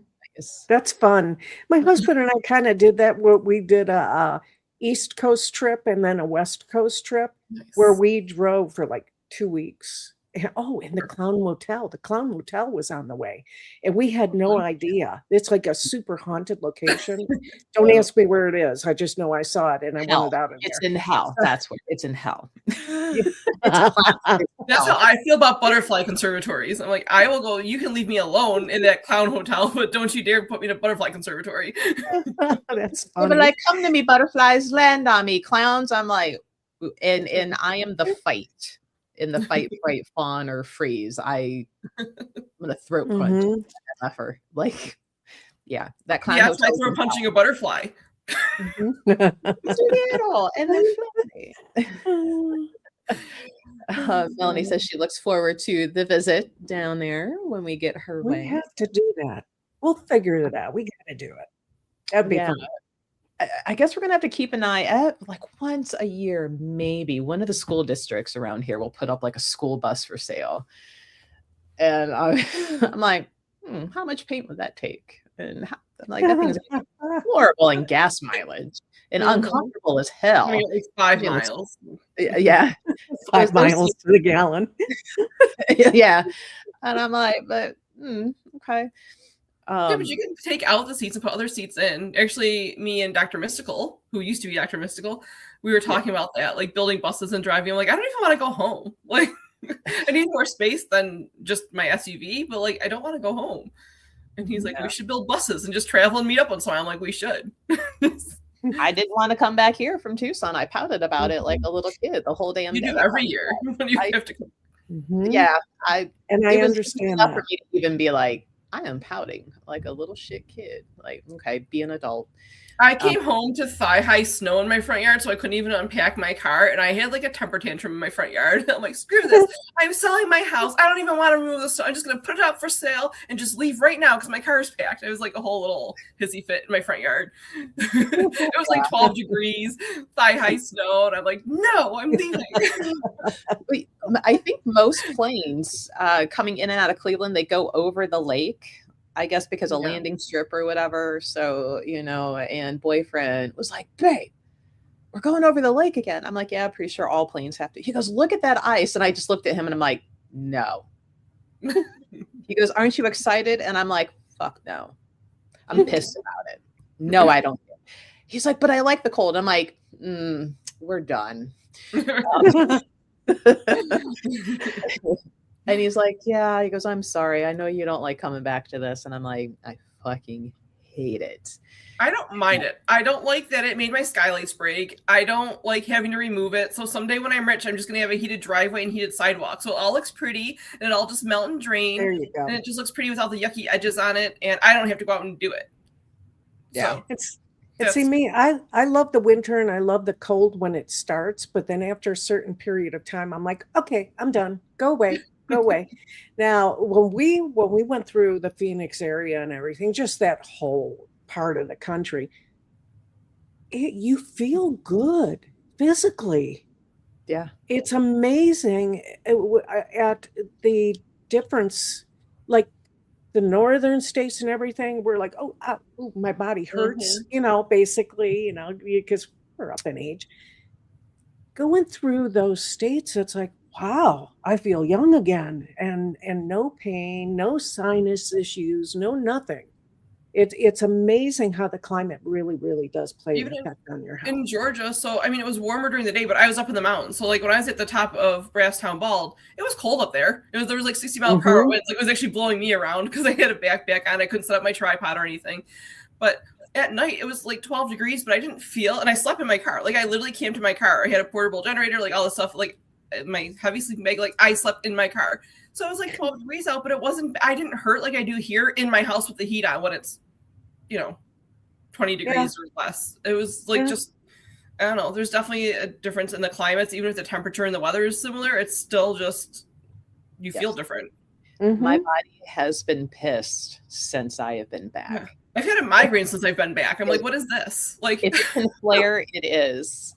That's fun. My husband and I kind of did that. We did a East Coast trip and then a West Coast trip. Nice. Where we drove for like 2 weeks. In the Clown Motel. The Clown Motel was on the way, and we had no idea. It's like a super haunted location. Don't ask me where it is. I just know I saw it, and I wanted out of there. It's in hell. That's what it's in hell. That's how I feel about butterfly conservatories. I'm like, I will go. You can leave me alone in that clown hotel, but don't you dare put me in a butterfly conservatory. That's funny. But like, come to me, butterflies, land on me, clowns. I'm like, and I am the fight. In the fight, fright, fawn, or freeze, I'm gonna throat punch her. Like, yeah, that kind of. Yeah, that's like punching a butterfly. And then Melanie says she looks forward to the visit down there when we get her way. We have to do that. We'll figure it out. We got to do it. That'd be fun. I guess we're going to have to keep an eye at like once a year, maybe one of the school districts around here will put up like a school bus for sale. And I'm like, how much paint would that take? And I'm like, that thing's horrible in gas mileage and uncomfortable as hell. It's 5 miles. Yeah. 5 miles to the gallon. Yeah. And I'm like, but okay. Yeah, but you can take out the seats and put other seats in. Actually, me and Dr. Mystical, who used to be Dr. Mystical, we were talking about that, like building buses and driving. I'm like, I don't even want to go home. Like, I need more space than just my SUV, but like, I don't want to go home. And he's like, we should build buses and just travel and meet up on somewhere. I'm like, we should. I didn't want to come back here from Tucson. I pouted about it like a little kid the whole damn day. You do every year when you have to come. Yeah, I understand that. For me to even be like, I am pouting like a little shit kid. Like, okay, be an adult. I came home to thigh-high snow in my front yard, so I couldn't even unpack my car, and I had like a temper tantrum in my front yard. I'm like, screw this. I'm selling my house. I don't even want to remove the snow. I'm just going to put it up for sale and just leave right now because my car is packed. It was like a whole little hissy fit in my front yard. It was like 12 degrees, thigh-high snow, and I'm like, no, I'm leaving. I think most planes coming in and out of Cleveland, they go over the lake. I guess because a landing strip or whatever. So, and boyfriend was like, babe, we're going over the lake again. I'm like, yeah, pretty sure all planes have to. He goes, look at that ice. And I just looked at him and I'm like, no. He goes, aren't you excited? And I'm like, fuck no. I'm pissed about it. No, I don't. He's like, but I like the cold. I'm like, we're done. And he's like, yeah, he goes, I'm sorry. I know you don't like coming back to this. And I'm like, I fucking hate it. I don't mind it. I don't like that it made my skylights break. I don't like having to remove it. So someday when I'm rich, I'm just going to have a heated driveway and heated sidewalk. So it all looks pretty and it all just melt and drain. There you go. And it just looks pretty without the yucky edges on it. And I don't have to go out and do it. Yeah. So, see me, I love the winter and I love the cold when it starts. But then after a certain period of time, I'm like, okay, I'm done. Go away. Go away. Now, when we went through the Phoenix area and everything, just that whole part of the country, you feel good physically. Yeah. It's amazing at the difference, like the northern states and everything. We're like, oh, my body hurts, basically, because we're up in age. Going through those states, it's like, wow, I feel young again, and no pain, no sinus issues, no nothing. It's amazing how the climate really, really does play an effect on your health. In Georgia, so I mean, it was warmer during the day, but I was up in the mountains. So like when I was at the top of Brasstown Bald, it was cold up there. There was like 60-mile-per-hour winds. Like, it was actually blowing me around because I had a backpack on. I couldn't set up my tripod or anything. But at night, it was like 12 degrees, but I didn't feel, and I slept in my car. Like I literally came to my car. I had a portable generator, like all this stuff, like my heavy sleeping bag, like I slept in my car. So it was like 12 degrees out, but I didn't hurt like I do here in my house with the heat on when it's, 20 degrees or less. It was like just, I don't know. There's definitely a difference in the climates. Even if the temperature and the weather is similar, it's still just, you feel different. My body has been pissed since I have been back. Yeah. I've had a migraine since I've been back. I'm like, what is this? Like, if it can flare, it is.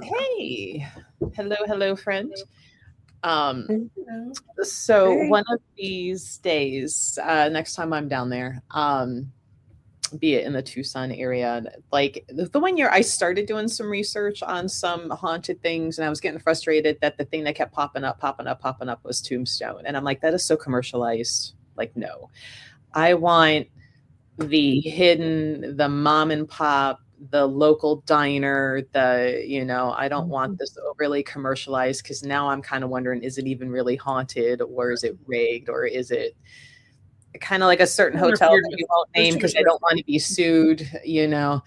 Hey, hello, friend. So one of these days, next time I'm down there, be it in the Tucson area, like the one year I started doing some research on some haunted things, and I was getting frustrated that the thing that kept popping up was Tombstone. And I'm like, that is so commercialized. Like, no, I want the hidden, the mom and pop, the local diner, I don't want this overly commercialized, because now I'm kind of wondering, is it even really haunted, or is it rigged, or is it kind of like a certain hotel that we won't name because I don't want to be sued, that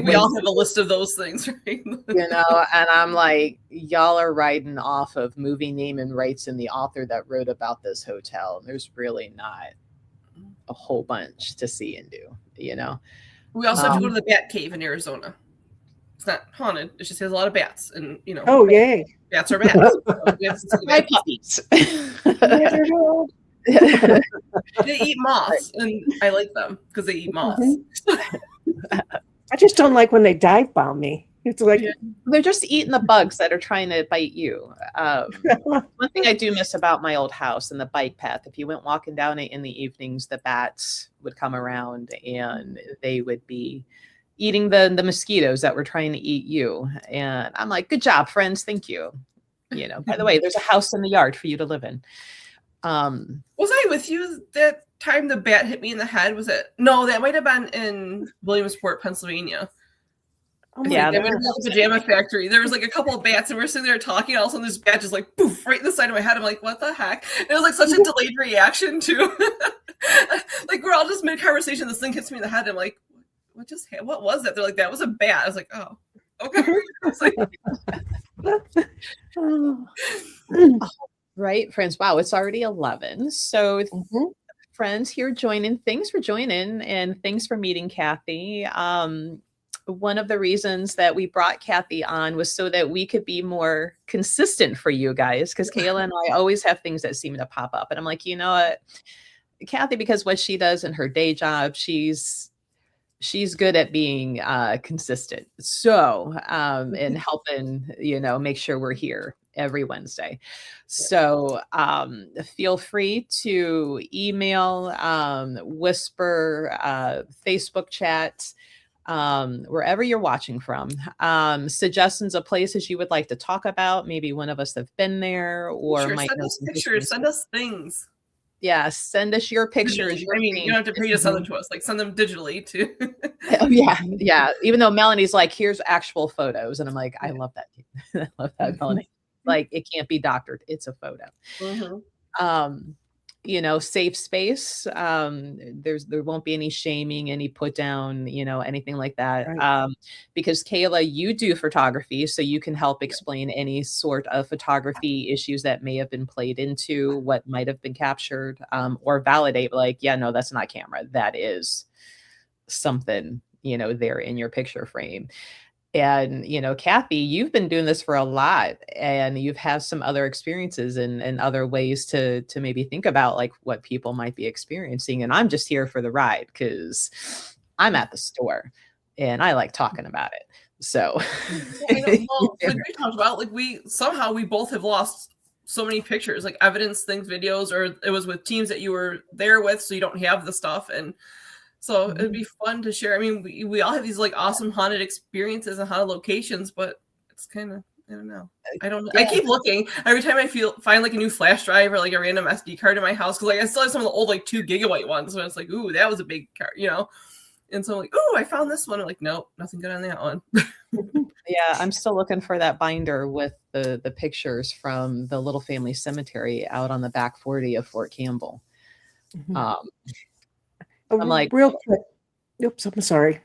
we all have a list of those things, right? And I'm like, y'all are riding off of movie name and rights and the author that wrote about this hotel. And there's really not a whole bunch to see and do, We also have to go to the Bat Cave in Arizona. It's not haunted. It just has a lot of bats, and Oh, yay! Bats are bats. My puppies. They eat moths, and I like them because they eat moths. I just don't like when they dive bomb me. It's like they're just eating the bugs that are trying to bite you. One thing I do miss about my old house and the bike path, if you went walking down it in the evenings, the bats would come around and they would be eating the mosquitoes that were trying to eat you. And I'm like, good job, friends. Thank you. By the way, there's a house in the yard for you to live in. Was I with you that time the bat hit me in the head? Was it? No, that might have been in Williamsport, Pennsylvania. Oh Yeah, They went to the pajama factory. There was like a couple of bats, and we're sitting there talking. All of a sudden, this bat just like poof right in the side of my head. I'm like, what the heck? And it was like such a delayed reaction too. Like we're all just mid conversation. This thing hits me in the head. I'm like, what was that? They're like, that was a bat. I was like, oh, okay. I was like, right, friends. Wow, it's already 11. So friends here joining, thanks for joining, and thanks for meeting Kathy. One of the reasons that we brought Kathy on was so that we could be more consistent for you guys, because Kayla and I always have things that seem to pop up. And I'm like, you know what, Kathy, because what she does in her day job, she's good at being consistent. So, and helping, make sure we're here every Wednesday. So feel free to email, whisper, Facebook chat, wherever you're watching from. Suggestions of places you would like to talk about. Maybe one of us have been there, or sure, might send know us some pictures, history. send us things. Yeah, send us your pictures. I mean, you don't have to pay to send them to us. Like, send them digitally too. Oh, yeah. Even though Melanie's like, here's actual photos, and I'm like, I love that. I love that, Melanie. Like, it can't be doctored. It's a photo. Safe space. There won't be any shaming, any put down, anything like that. Right. Because Kayla, you do photography, so you can help explain any sort of photography issues that may have been played into what might have been captured, or validate, like, yeah, no, that's not camera. That is something, there in your picture frame. And, Kathy, you've been doing this for a lot, and you've had some other experiences and other ways to maybe think about like what people might be experiencing. And I'm just here for the ride because I'm at the store and I like talking about it. So like we talked about, like we both have lost so many pictures, like evidence, things, videos, or it was with teams that you were there with, so you don't have the stuff. And so it'd be fun to share. I mean, we all have these like awesome haunted experiences and haunted locations, but it's kind of, I don't know. I keep looking every time I find like a new flash drive or like a random SD card in my house, because like I still have some of the old like 2 gigabyte ones, and it's like, ooh, that was a big card, And so I'm like, ooh, I found this one. I'm like, nope, nothing good on that one. Yeah, I'm still looking for that binder with the pictures from the Little Family Cemetery out on the back 40 of Fort Campbell. I'm like, real quick. Oops, I'm sorry.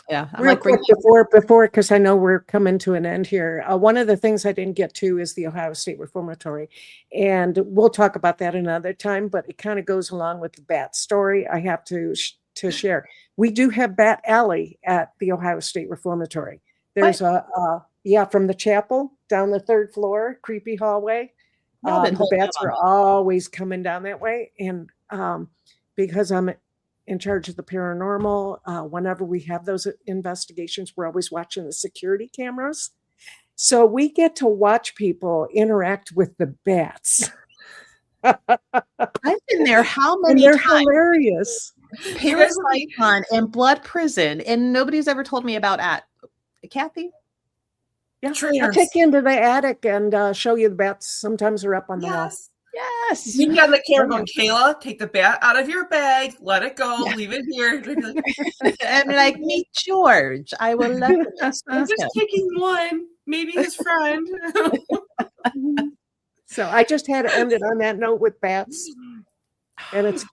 Yeah, I'm real like, quick before, because I know we're coming to an end here. One of the things I didn't get to is the Ohio State Reformatory, and we'll talk about that another time. But it kind of goes along with the bat story. I have to share. We do have Bat Alley at the Ohio State Reformatory. There's from the chapel down the 3rd floor, creepy hallway. The bats are always coming down that way, and because I'm in charge of the paranormal, whenever we have those investigations, we're always watching the security cameras. So we get to watch people interact with the bats. I've been there how many and they're times? Hilarious. Parasite and Blood Prison, and nobody's ever told me about Kathy? Yeah, I'll take you into the attic and show you the bats. Sometimes they're up on the wall. Yes. You got the camera going, Kayla, take the bat out of your bag, let it go, leave it here. I'm like, meet George. I will let him. I'm just taking one, maybe his friend. So I just had to end it on that note with bats. And it's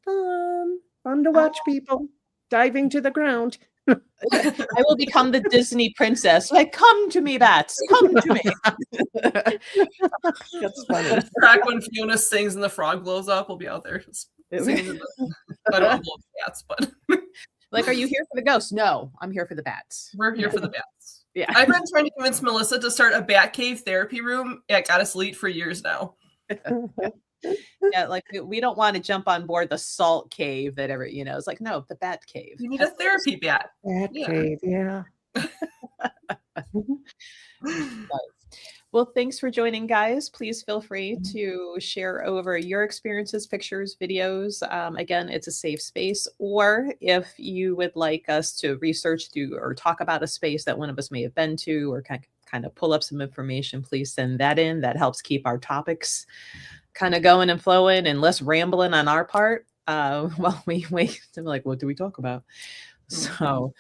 fun to watch people diving to the ground. I will become the Disney princess. Like, come to me, bats. Come to me. That's funny. Back when Fiona sings and the frog blows up, we'll be out there. I don't know bats, but like, are you here for the ghosts? No, I'm here for the bats. We're here for the bats. Yeah. I've been trying to convince Melissa to start a bat cave therapy room at Goddess Elite for years now. Yeah, like we don't want to jump on board the salt cave that ever, it's like, no, the bat cave. You need a therapy bat. Bat cave, yeah. Well, thanks for joining, guys. Please feel free to share over your experiences, pictures, videos. Again, it's a safe space. Or if you would like us to research through or talk about a space that one of us may have been to, or kind of pull up some information, please send that in. That helps keep our topics kind of going and flowing and less rambling on our part. while we wait. I'm like, what do we talk about? Mhm.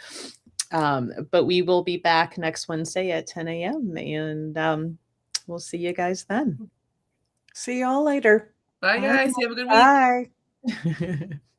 So, but we will be back next Wednesday at 10 a.m. and we'll see you guys then. See y'all later. Bye, guys. You have a good week. Bye.